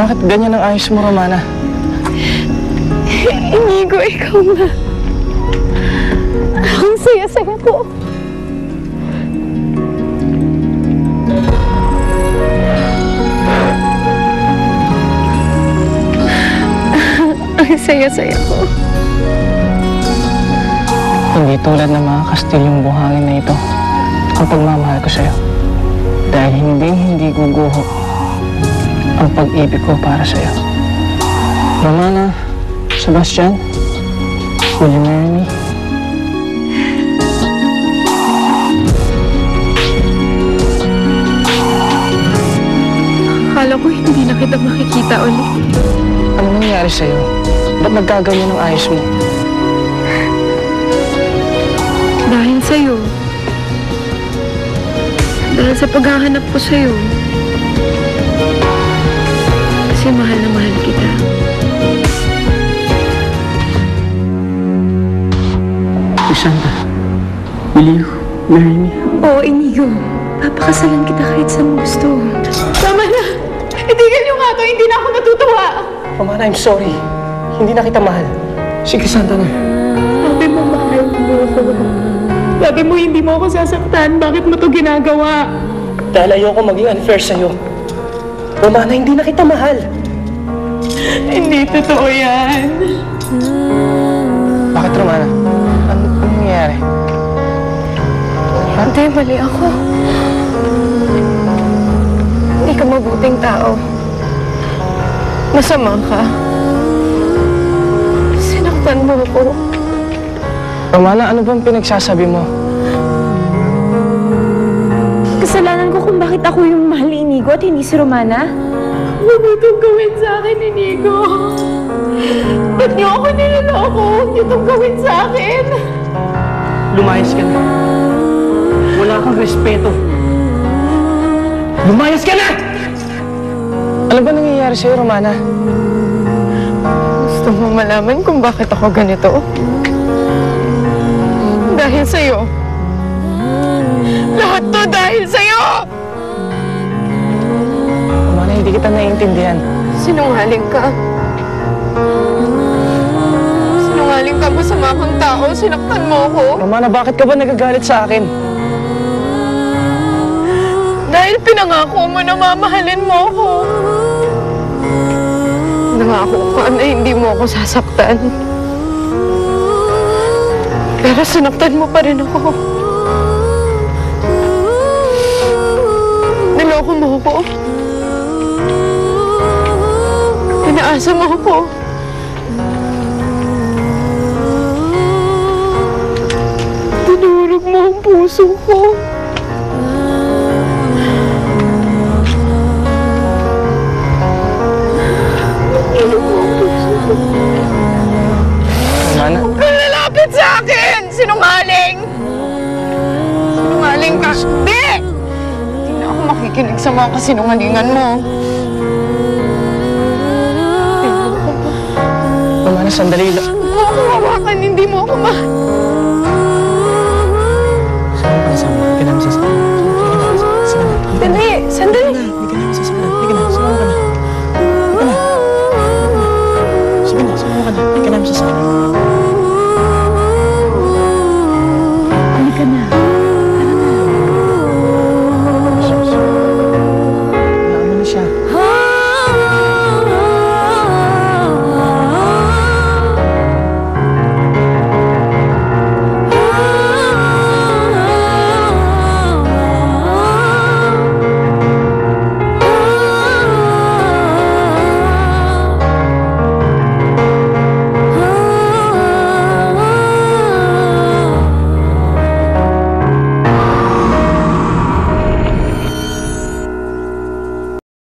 Bakit ganyan ang ayos mo, Romana? Inigo, ikaw na. Ang saya-saya ko. Ang saya-saya ko. Hindi tulad ng mga kastilyong buhangin na ito ang pagmamahal ko sa'yo. Dahil hindi guguho ang pag-ibig ko para sa'yo. Romana, Sebastian, will you marry me? Akala ko hindi na kita makikita ulit. Ano nangyari sa'yo? Ba't nagkaganyan ang ayos mo? Dahil sa'yo. Dahil sa paghahanap ko sa'yo. Kasi mahal na mahal kita. Santa, will you marry me? Oo, Inigo. Papakasalan kita kahit saan mo gusto. Tama na! Itigil niyo nga to! Hindi na ako natutuwa! Romana, I'm sorry. Hindi na kita mahal. Sige, Santa na. Sabi mo, mahal mo ako. Sabi mo, hindi mo ako sasaktan. Bakit mo to ginagawa? Dahil ayoko maging unfair sa'yo. Romana, hindi na kita mahal. Hindi totoo yan. Bakit, Romana? Ano nangyayari? Hindi, mali ako. Hindi ka mabuting tao. Masama ka. Sinaktan mo ako. Romana, ano bang pinagsasabi mo? Kasalanan ko kung bakit ako yung mahal ni Inigo at hindi si Romana. Huwag mo itong gawin sa akin, Inigo. Ba't niyo ako niloloko? Huwag niyo itong gawin sa akin. Lumayas ka na. Wala kang respeto. Lumayas ka na! Ano ba nangyayari sa'yo, Romana? Gusto mo malaman kung bakit ako ganito? Dahil sa'yo. Lahat to dahil sa'yo! Romana, hindi kita naiintindihan. Sinungaling ka. Sinungaling ka, masama kang tao. Sinaktan mo ako. Romana, bakit ka ba nagagalit sa akin? Dahil pinangako mo na mamahalin mo ako. Nangako ka na hindi mo ako sasaktan. Pero sinaktan mo pa rin ako. Niloko mo ako. Pinaasa mo ako. Tinurog mo ang puso ko. Romana? Huwag kang lalapit sa akin! Sinungaling! Sinungaling ka! Hindi! Hindi na ako makikinig sa mga kasinungalingan mo. Romana, sandali lang. Huwag mo ako hawakan, hindi mo ako mahal.